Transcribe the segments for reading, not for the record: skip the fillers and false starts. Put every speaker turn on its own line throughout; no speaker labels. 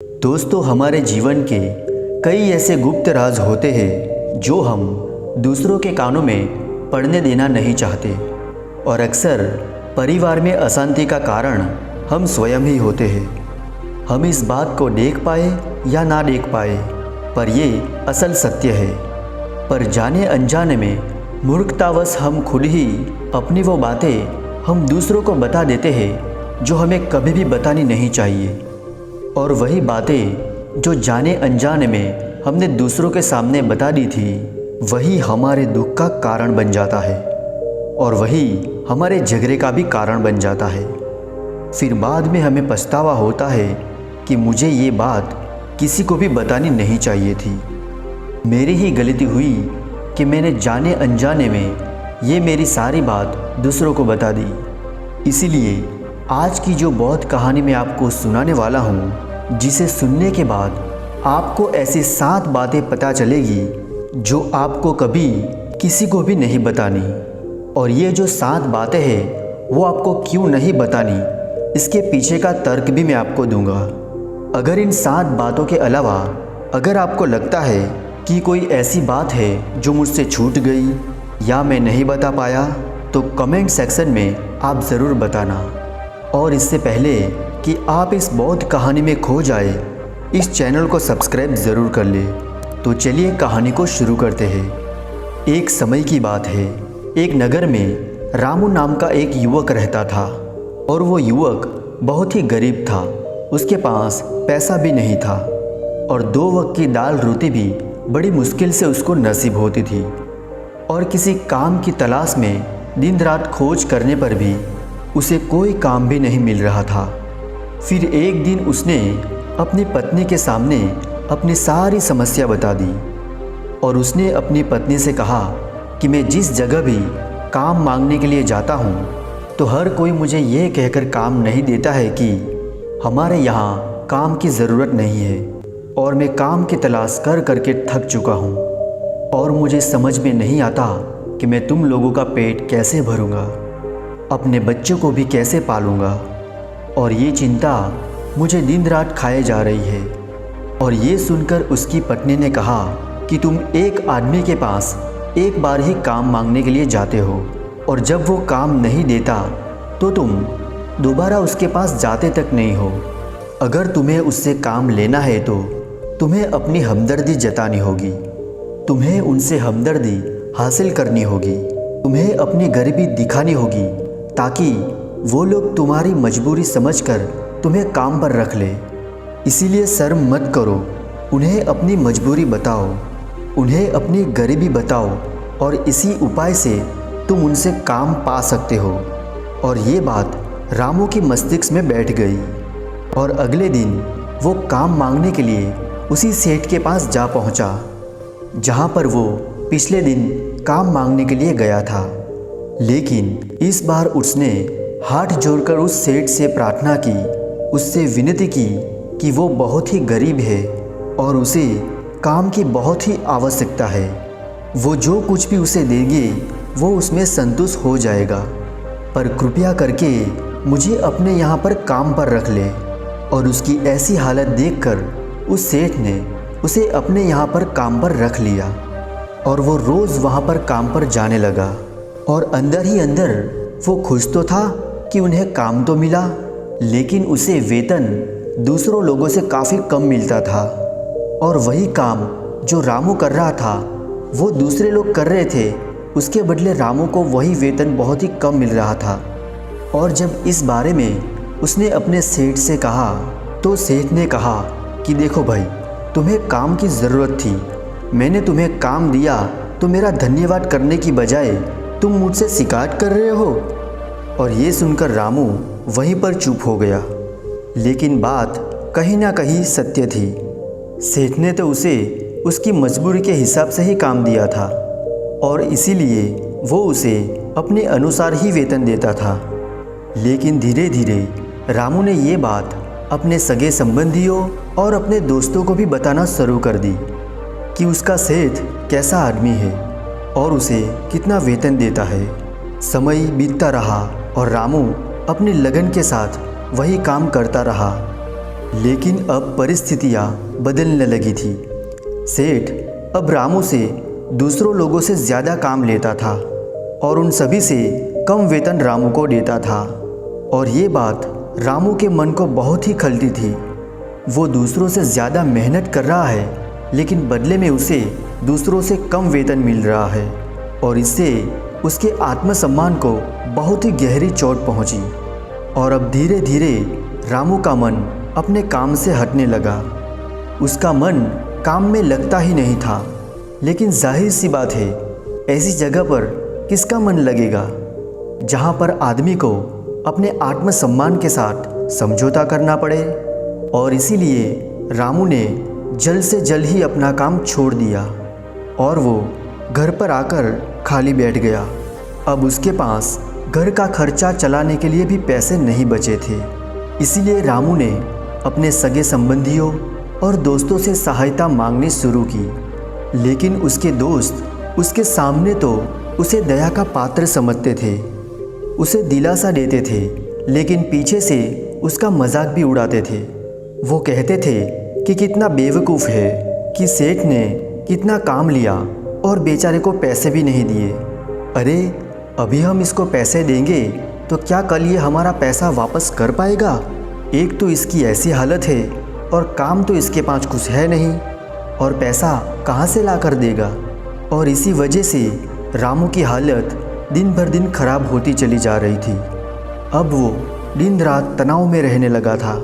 दोस्तों, हमारे जीवन के कई ऐसे गुप्त राज होते हैं जो हम दूसरों के कानों में पड़ने देना नहीं चाहते और अक्सर परिवार में अशांति का कारण हम स्वयं ही होते हैं। हम इस बात को देख पाए या ना देख पाए, पर ये असल सत्य है। पर जाने अनजाने में मूर्खतावश हम खुद ही अपनी वो बातें हम दूसरों को बता देते हैं जो हमें कभी भी बतानी नहीं चाहिए। और वही बातें जो जाने अनजाने में हमने दूसरों के सामने बता दी थी, वही हमारे दुख का कारण बन जाता है और वही हमारे झगड़े का भी कारण बन जाता है। फिर बाद में हमें पछतावा होता है कि मुझे ये बात किसी को भी बतानी नहीं चाहिए थी। मेरी ही गलती हुई कि मैंने जाने अनजाने में ये मेरी सारी बात दूसरों को बता दी। इसीलिए आज की जो बहुत कहानी मैं आपको सुनाने वाला हूँ, जिसे सुनने के बाद आपको ऐसी 7 बातें पता चलेगी जो आपको कभी किसी को भी नहीं बतानी। और ये जो 7 बातें हैं वो आपको क्यों नहीं बतानी, इसके पीछे का तर्क भी मैं आपको दूंगा। अगर इन 7 बातों के अलावा अगर आपको लगता है कि कोई ऐसी बात है जो मुझसे छूट गई या मैं नहीं बता पाया, तो कमेंट सेक्शन में आप ज़रूर बताना। और इससे पहले कि आप इस बौद्ध कहानी में खो जाए, इस चैनल को सब्सक्राइब ज़रूर कर ले। तो चलिए कहानी को शुरू करते हैं। एक समय की बात है, एक नगर में रामू नाम का एक युवक रहता था और वो युवक बहुत ही गरीब था। उसके पास पैसा भी नहीं था और 2 वक्त की दाल रोटी भी बड़ी मुश्किल से उसको नसीब होती थी। और किसी काम की तलाश में दिन रात खोज करने पर भी उसे कोई काम भी नहीं मिल रहा था। फिर एक दिन उसने अपनी पत्नी के सामने अपनी सारी समस्या बता दी और उसने अपनी पत्नी से कहा कि मैं जिस जगह भी काम मांगने के लिए जाता हूँ तो हर कोई मुझे ये कहकर काम नहीं देता है कि हमारे यहाँ काम की ज़रूरत नहीं है और मैं काम की तलाश कर करके थक चुका हूँ और मुझे समझ में नहीं आता कि मैं तुम लोगों का पेट कैसे भरूँगा, अपने बच्चों को भी कैसे पालूँगा। और ये चिंता मुझे दिन रात खाए जा रही है। और ये सुनकर उसकी पत्नी ने कहा कि तुम एक आदमी के पास एक बार ही काम मांगने के लिए जाते हो और जब वो काम नहीं देता तो तुम दोबारा उसके पास जाते तक नहीं हो। अगर तुम्हें उससे काम लेना है तो तुम्हें अपनी हमदर्दी जतानी होगी, तुम्हें उनसे हमदर्दी हासिल करनी होगी, तुम्हें अपनी गरीबी दिखानी होगी ताकि वो लोग तुम्हारी मजबूरी समझकर तुम्हें काम पर रख ले। इसीलिए शर्म मत करो, उन्हें अपनी मजबूरी बताओ, उन्हें अपनी गरीबी बताओ और इसी उपाय से तुम उनसे काम पा सकते हो। और ये बात रामू की मस्तिष्क में बैठ गई और अगले दिन वो काम मांगने के लिए उसी सेठ के पास जा पहुंचा जहां पर वो पिछले दिन काम मांगने के लिए गया था। लेकिन इस बार उसने हाथ जोड़कर उस सेठ से प्रार्थना की, उससे विनती की कि वो बहुत ही गरीब है और उसे काम की बहुत ही आवश्यकता है। वो जो कुछ भी उसे देंगे वो उसमें संतुष्ट हो जाएगा, पर कृपया करके मुझे अपने यहाँ पर काम पर रख ले। और उसकी ऐसी हालत देखकर उस सेठ ने उसे अपने यहाँ पर काम पर रख लिया और वो रोज़ वहाँ पर काम पर जाने लगा। और अंदर ही अंदर वो खुश तो था कि उन्हें काम तो मिला, लेकिन उसे वेतन दूसरों लोगों से काफ़ी कम मिलता था। और वही काम जो रामू कर रहा था वो दूसरे लोग कर रहे थे, उसके बदले रामू को वही वेतन बहुत ही कम मिल रहा था। और जब इस बारे में उसने अपने सेठ से कहा तो सेठ ने कहा कि देखो भाई, तुम्हें काम की ज़रूरत थी, मैंने तुम्हें काम दिया तो मेरा धन्यवाद करने की बजाय तुम मुझसे शिकायत कर रहे हो। और ये सुनकर रामू वहीं पर चुप हो गया। लेकिन बात कहीं ना कहीं सत्य थी। सेठ ने तो उसे उसकी मजबूरी के हिसाब से ही काम दिया था और इसीलिए वो उसे अपने अनुसार ही वेतन देता था। लेकिन धीरे धीरे रामू ने ये बात अपने सगे संबंधियों और अपने दोस्तों को भी बताना शुरू कर दी कि उसका सेठ कैसा आदमी है और उसे कितना वेतन देता है। समय बीतता रहा और रामू अपनी लगन के साथ वही काम करता रहा लेकिन अब परिस्थितियाँ बदलने लगी थी। सेठ अब रामू से दूसरों लोगों से ज़्यादा काम लेता था और उन सभी से कम वेतन रामू को देता था। और ये बात रामू के मन को बहुत ही खलती थी। वो दूसरों से ज़्यादा मेहनत कर रहा है, लेकिन बदले में उसे दूसरों से कम वेतन मिल रहा है और इससे उसके आत्मसम्मान को बहुत ही गहरी चोट पहुंची। और अब धीरे धीरे रामू का मन अपने काम से हटने लगा। उसका मन काम में लगता ही नहीं था। लेकिन जाहिर सी बात है, ऐसी जगह पर किसका मन लगेगा जहाँ पर आदमी को अपने आत्मसम्मान के साथ समझौता करना पड़े। और इसीलिए रामू ने जल्द से जल्द ही अपना काम छोड़ दिया और वो घर पर आकर खाली बैठ गया। अब उसके पास घर का खर्चा चलाने के लिए भी पैसे नहीं बचे थे। इसीलिए रामू ने अपने सगे संबंधियों और दोस्तों से सहायता मांगनी शुरू की। लेकिन उसके दोस्त उसके सामने तो उसे दया का पात्र समझते थे, उसे दिलासा देते थे, लेकिन पीछे से उसका मजाक भी उड़ाते थे। वो कहते थे कि कितना बेवकूफ़ है कि सेठ ने कितना काम लिया और बेचारे को पैसे भी नहीं दिए। अरे अभी हम इसको पैसे देंगे तो क्या कल ये हमारा पैसा वापस कर पाएगा? एक तो इसकी ऐसी हालत है और काम तो इसके पास कुछ है नहीं, और पैसा कहाँ से ला कर देगा। और इसी वजह से रामू की हालत दिन भर दिन खराब होती चली जा रही थी। अब वो दिन रात तनाव में रहने लगा था।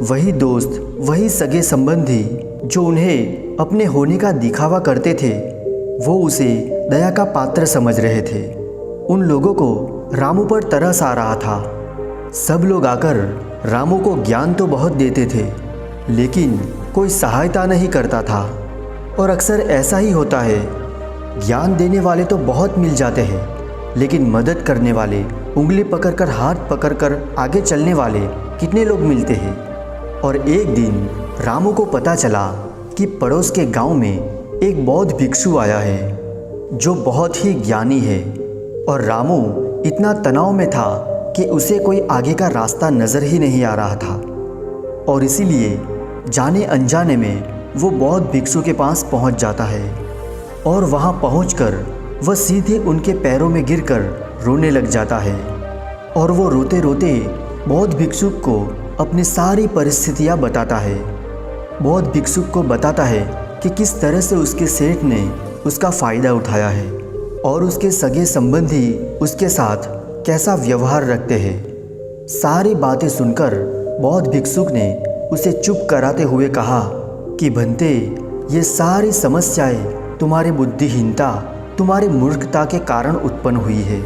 वही दोस्त, वही सगे संबंधी जो उन्हें अपने होने का दिखावा करते थे, वो उसे दया का पात्र समझ रहे थे। उन लोगों को रामू पर तरस आ रहा था। सब लोग आकर रामू को ज्ञान तो बहुत देते थे, लेकिन कोई सहायता नहीं करता था। और अक्सर ऐसा ही होता है, ज्ञान देने वाले तो बहुत मिल जाते हैं, लेकिन मदद करने वाले, उंगली पकड़कर हाथ पकड़कर आगे चलने वाले कितने लोग मिलते हैं। और एक दिन रामू को पता चला कि पड़ोस के गांव में एक बौद्ध भिक्षु आया है जो बहुत ही ज्ञानी है। और रामू इतना तनाव में था कि उसे कोई आगे का रास्ता नज़र ही नहीं आ रहा था। और इसीलिए जाने अनजाने में वो बौद्ध भिक्षु के पास पहुंच जाता है और वहां पहुंचकर वह सीधे उनके पैरों में गिरकर रोने लग जाता है। और वो रोते रोते बौद्ध भिक्षु को अपनी सारी परिस्थितियां बताता है। बौद्ध भिक्षु को बताता है कि किस तरह से उसके सेठ ने उसका फ़ायदा उठाया है और उसके सगे संबंधी उसके साथ कैसा व्यवहार रखते हैं। सारी बातें सुनकर बौद्ध भिक्षुक ने उसे चुप कराते हुए कहा कि भंते, ये सारी समस्याएं तुम्हारी बुद्धिहीनता, तुम्हारी मूर्खता के कारण उत्पन्न हुई है।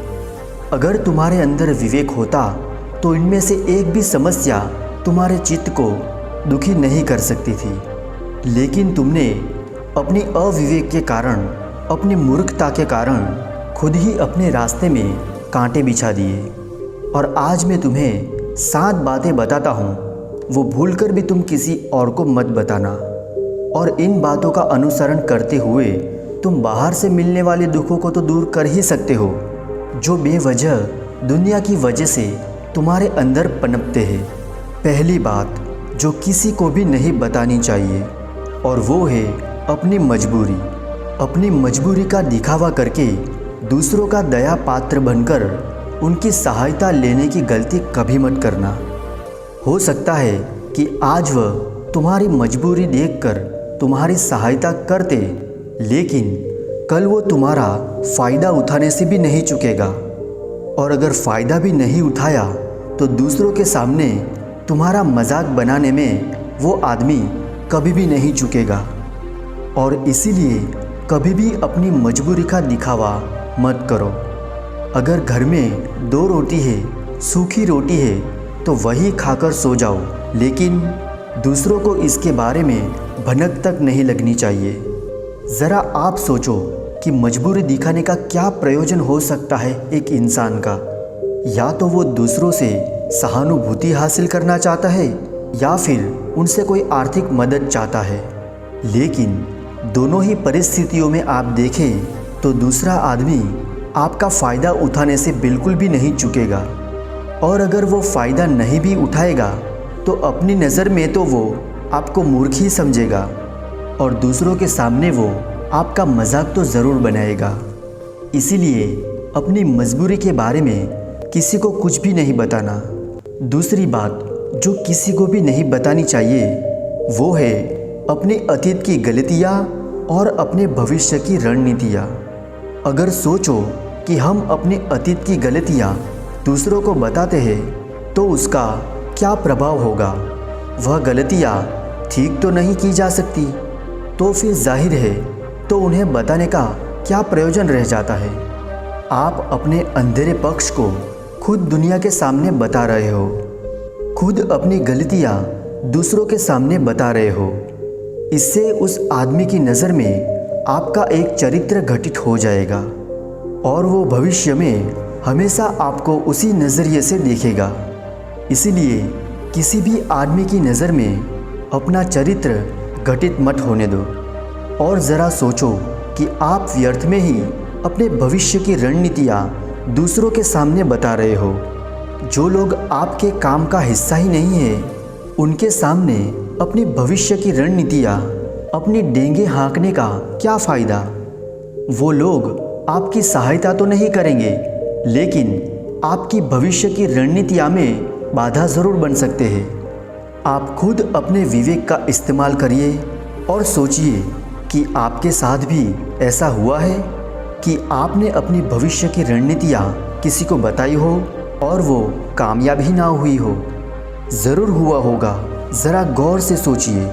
अगर तुम्हारे अंदर विवेक होता तो इनमें से एक भी समस्या तुम्हारे चित्त को दुखी नहीं कर सकती थी। लेकिन तुमने अपनी अविवेक के कारण, अपनी मूर्खता के कारण खुद ही अपने रास्ते में कांटे बिछा दिए। और आज मैं तुम्हें 7 बातें बताता हूँ, वो भूलकर भी तुम किसी और को मत बताना। और इन बातों का अनुसरण करते हुए तुम बाहर से मिलने वाले दुखों को तो दूर कर ही सकते हो, जो बेवजह दुनिया की वजह से तुम्हारे अंदर पनपते हैं। पहली बात जो किसी को भी नहीं बतानी चाहिए, और वो है अपनी मजबूरी। अपनी मजबूरी का दिखावा करके दूसरों का दया पात्र बनकर उनकी सहायता लेने की गलती कभी मत करना। हो सकता है कि आज वह तुम्हारी मजबूरी देखकर तुम्हारी सहायता करते, लेकिन कल वो तुम्हारा फ़ायदा उठाने से भी नहीं चूकेगा। और अगर फ़ायदा भी नहीं उठाया तो दूसरों के सामने तुम्हारा मजाक बनाने में वो आदमी कभी भी नहीं चूकेगा। और इसीलिए कभी भी अपनी मजबूरी का दिखावा मत करो। अगर घर में 2 रोटी है, सूखी रोटी है, तो वही खाकर सो जाओ, लेकिन दूसरों को इसके बारे में भनक तक नहीं लगनी चाहिए। ज़रा आप सोचो कि मजबूरी दिखाने का क्या प्रयोजन हो सकता है एक इंसान का। या तो वो दूसरों से सहानुभूति हासिल करना चाहता है या फिर उनसे कोई आर्थिक मदद चाहता है। लेकिन दोनों ही परिस्थितियों में आप देखें तो दूसरा आदमी आपका फ़ायदा उठाने से बिल्कुल भी नहीं चूकेगा। और अगर वो फ़ायदा नहीं भी उठाएगा तो अपनी नज़र में तो वो आपको मूर्ख ही समझेगा और दूसरों के सामने वो आपका मजाक तो ज़रूर बनाएगा। इसीलिए अपनी मजबूरी के बारे में किसी को कुछ भी नहीं बताना। दूसरी बात जो किसी को भी नहीं बतानी चाहिए वो है अपने अतीत की गलतियाँ और अपने भविष्य की रणनीतियाँ। अगर सोचो कि हम अपने अतीत की गलतियाँ दूसरों को बताते हैं तो उसका क्या प्रभाव होगा। वह गलतियाँ ठीक तो नहीं की जा सकती, तो फिर जाहिर है तो उन्हें बताने का क्या प्रयोजन रह जाता है। आप अपने अंधेरे पक्ष को खुद दुनिया के सामने बता रहे हो, खुद अपनी गलतियाँ दूसरों के सामने बता रहे हो। इससे उस आदमी की नज़र में आपका एक चरित्र घटित हो जाएगा और वो भविष्य में हमेशा आपको उसी नज़रिए से देखेगा। इसीलिए किसी भी आदमी की नज़र में अपना चरित्र घटित मत होने दो और ज़रा सोचो कि आप व्यर्थ में ही अपने भविष्य की रणनीतियाँ दूसरों के सामने बता रहे हो। जो लोग आपके काम का हिस्सा ही नहीं है उनके सामने अपनी भविष्य की रणनीतियाँ अपनी डेंगे हाँकने का क्या फ़ायदा। वो लोग आपकी सहायता तो नहीं करेंगे लेकिन आपकी भविष्य की रणनीतियाँ में बाधा ज़रूर बन सकते हैं। आप खुद अपने विवेक का इस्तेमाल करिए और सोचिए कि आपके साथ भी ऐसा हुआ है कि आपने अपनी भविष्य की रणनीतियाँ किसी को बताई हो और वो कामयाब ही ना हुई हो। ज़रूर हुआ होगा, ज़रा गौर से सोचिए।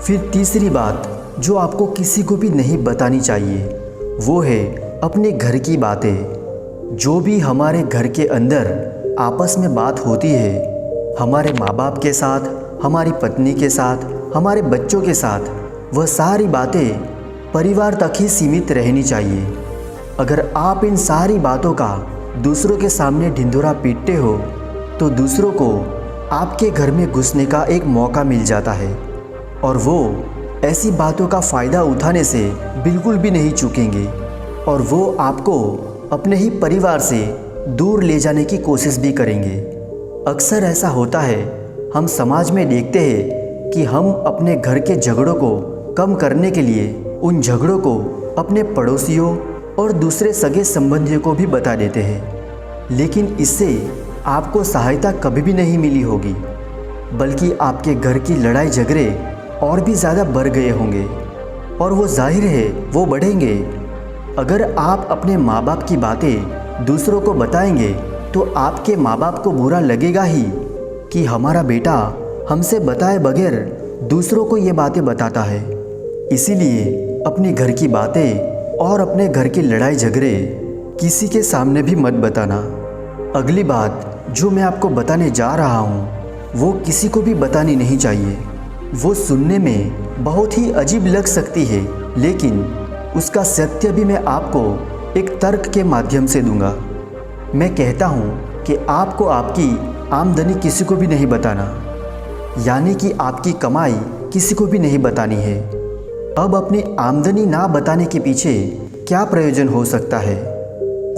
फिर तीसरी बात जो आपको किसी को भी नहीं बतानी चाहिए वो है अपने घर की बातें। जो भी हमारे घर के अंदर आपस में बात होती है, हमारे माँ बाप के साथ, हमारी पत्नी के साथ, हमारे बच्चों के साथ, वह सारी बातें परिवार तक ही सीमित रहनी चाहिए। अगर आप इन सारी बातों का दूसरों के सामने ढिंढोरा पीटते हो तो दूसरों को आपके घर में घुसने का एक मौका मिल जाता है और वो ऐसी बातों का फ़ायदा उठाने से बिल्कुल भी नहीं चूकेंगे और वो आपको अपने ही परिवार से दूर ले जाने की कोशिश भी करेंगे। अक्सर ऐसा होता है, हम समाज में देखते हैं कि हम अपने घर के झगड़ों को कम करने के लिए उन झगड़ों को अपने पड़ोसियों और दूसरे सगे संबंधियों को भी बता देते हैं, लेकिन इससे आपको सहायता कभी भी नहीं मिली होगी, बल्कि आपके घर की लड़ाई झगड़े और भी ज़्यादा बढ़ गए होंगे और वो जाहिर है वो बढ़ेंगे। अगर आप अपने माँ बाप की बातें दूसरों को बताएंगे तो आपके माँ बाप को बुरा लगेगा ही कि हमारा बेटा हमसे बताए बगैर दूसरों को ये बातें बताता है। इसीलिए अपने घर की बातें और अपने घर की लड़ाई झगड़े किसी के सामने भी मत बताना। अगली बात जो मैं आपको बताने जा रहा हूँ वो किसी को भी बतानी नहीं चाहिए। वो सुनने में बहुत ही अजीब लग सकती है लेकिन उसका सत्य भी मैं आपको एक तर्क के माध्यम से दूंगा। मैं कहता हूँ कि आपको आपकी आमदनी किसी को भी नहीं बताना, यानी कि आपकी कमाई किसी को भी नहीं बतानी है। अब अपनी आमदनी ना बताने के पीछे क्या प्रयोजन हो सकता है।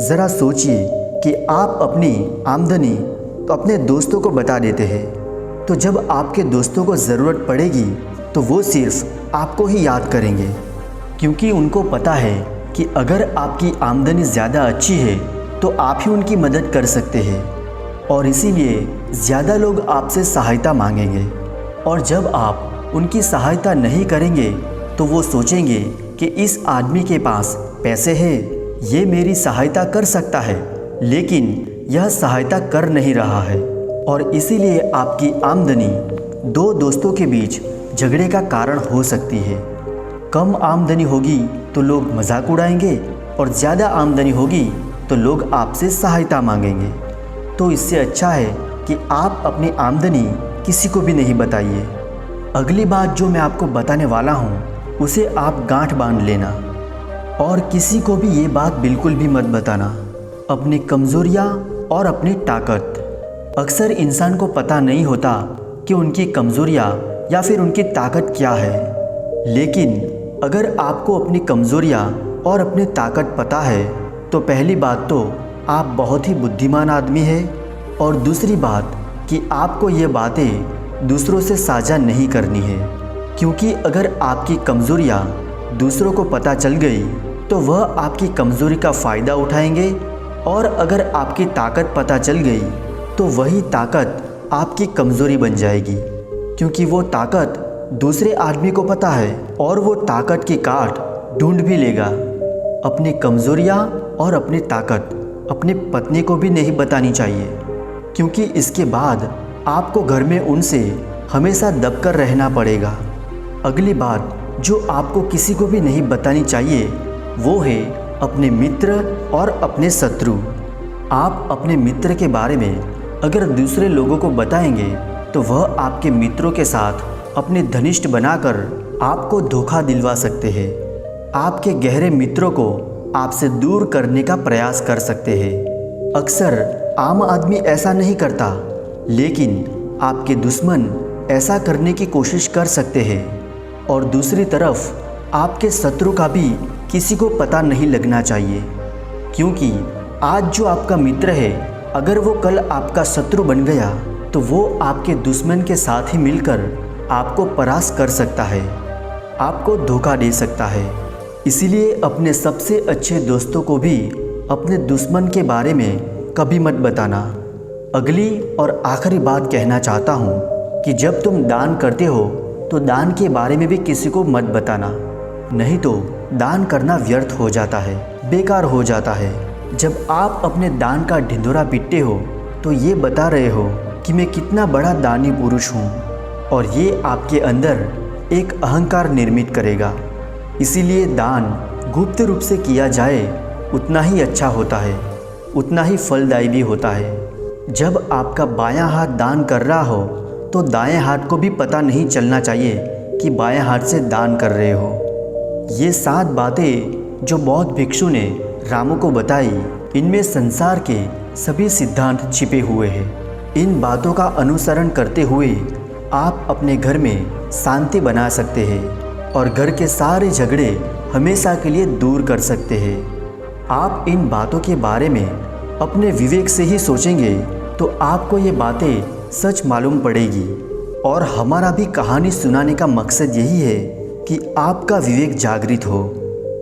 ज़रा सोचिए कि आप अपनी आमदनी तो अपने दोस्तों को बता देते हैं, तो जब आपके दोस्तों को ज़रूरत पड़ेगी तो वो सिर्फ आपको ही याद करेंगे, क्योंकि उनको पता है कि अगर आपकी आमदनी ज़्यादा अच्छी है तो आप ही उनकी मदद कर सकते हैं और इसीलिए ज़्यादा लोग आपसे सहायता मांगेंगे। और जब आप उनकी सहायता नहीं करेंगे तो वो सोचेंगे कि इस आदमी के पास पैसे हैं, ये मेरी सहायता कर सकता है, लेकिन यह सहायता कर नहीं रहा है और इसीलिए आपकी आमदनी दो दोस्तों के बीच झगड़े का कारण हो सकती है। कम आमदनी होगी तो लोग मजाक उड़ाएंगे और ज़्यादा आमदनी होगी तो लोग आपसे सहायता मांगेंगे। तो इससे अच्छा है कि आप अपनी आमदनी किसी को भी नहीं बताइए। अगली बात जो मैं आपको बताने वाला हूँ उसे आप गांठ बांध लेना और किसी को भी ये बात बिल्कुल भी मत बताना। अपनी कमज़ोरियाँ और अपनी ताकत। अक्सर इंसान को पता नहीं होता कि उनकी कमज़ोरियाँ या फिर उनकी ताकत क्या है, लेकिन अगर आपको अपनी कमज़ोरियाँ और अपनी ताकत पता है तो पहली बात तो आप बहुत ही बुद्धिमान आदमी है और दूसरी बात कि आपको ये बातें दूसरों से साझा नहीं करनी है, क्योंकि अगर आपकी कमज़ोरियाँ दूसरों को पता चल गई तो वह आपकी कमज़ोरी का फ़ायदा उठाएंगे, और अगर आपकी ताकत पता चल गई तो वही ताकत आपकी कमज़ोरी बन जाएगी, क्योंकि वो ताकत दूसरे आदमी को पता है और वो ताकत की काट ढूंढ भी लेगा। अपनी कमज़ोरियाँ और अपनी ताकत अपनी पत्नी को भी नहीं बतानी चाहिए, क्योंकि इसके बाद आपको घर में उनसे हमेशा दबकर रहना पड़ेगा। अगली बात जो आपको किसी को भी नहीं बतानी चाहिए वो है अपने मित्र और अपने शत्रु। आप अपने मित्र के बारे में अगर दूसरे लोगों को बताएंगे तो वह आपके मित्रों के साथ अपने घनिष्ठ बनाकर आपको धोखा दिलवा सकते हैं। आपके गहरे मित्रों को आपसे दूर करने का प्रयास कर सकते हैं। अक्सर आम आदमी ऐसा नहीं करता, लेकिन आपके दुश्मन ऐसा करने की कोशिश कर सकते हैं। और दूसरी तरफ आपके शत्रु का भी किसी को पता नहीं लगना चाहिए, क्योंकि आज जो आपका मित्र है अगर वो कल आपका शत्रु बन गया तो वो आपके दुश्मन के साथ ही मिलकर आपको परास्त कर सकता है, आपको धोखा दे सकता है। इसीलिए अपने सबसे अच्छे दोस्तों को भी अपने दुश्मन के बारे में कभी मत बताना। अगली और आखिरी बात कहना चाहता हूँ कि जब तुम दान करते हो तो दान के बारे में भी किसी को मत बताना, नहीं तो दान करना व्यर्थ हो जाता है, बेकार हो जाता है। जब आप अपने दान का ढिंढोरा पीटते हो तो ये बता रहे हो कि मैं कितना बड़ा दानी पुरुष हूँ, और ये आपके अंदर एक अहंकार निर्मित करेगा। इसीलिए दान गुप्त रूप से किया जाए उतना ही अच्छा होता है, उतना ही फलदायी भी होता है। जब आपका बायां हाथ दान कर रहा हो तो दाएं हाथ को भी पता नहीं चलना चाहिए कि बाएं हाथ से दान कर रहे हो। ये 7 बातें जो बौद्ध भिक्षु ने रामू को बताई, इनमें संसार के सभी सिद्धांत छिपे हुए हैं। इन बातों का अनुसरण करते हुए आप अपने घर में शांति बना सकते हैं और घर के सारे झगड़े हमेशा के लिए दूर कर सकते हैं। आप इन बातों के बारे में अपने विवेक से ही सोचेंगे तो आपको ये बातें सच मालूम पड़ेगी। और हमारा भी कहानी सुनाने का मकसद यही है कि आपका विवेक जागृत हो।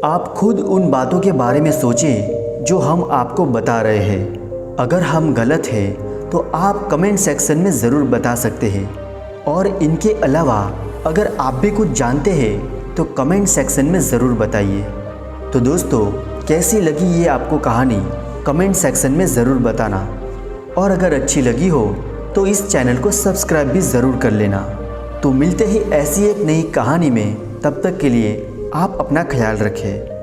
आप खुद उन बातों के बारे में सोचें जो हम आपको बता रहे हैं। अगर हम गलत हैं तो आप कमेंट सेक्शन में ज़रूर बता सकते हैं, और इनके अलावा अगर आप भी कुछ जानते हैं तो कमेंट सेक्शन में ज़रूर बताइए। तो दोस्तों, कैसी लगी ये आपको कहानी कमेंट सेक्शन में ज़रूर बताना, और अगर अच्छी लगी हो तो इस चैनल को सब्सक्राइब भी ज़रूर कर लेना। तो मिलते ही ऐसी एक नई कहानी में, तब तक के लिए आप अपना ख्याल रखें।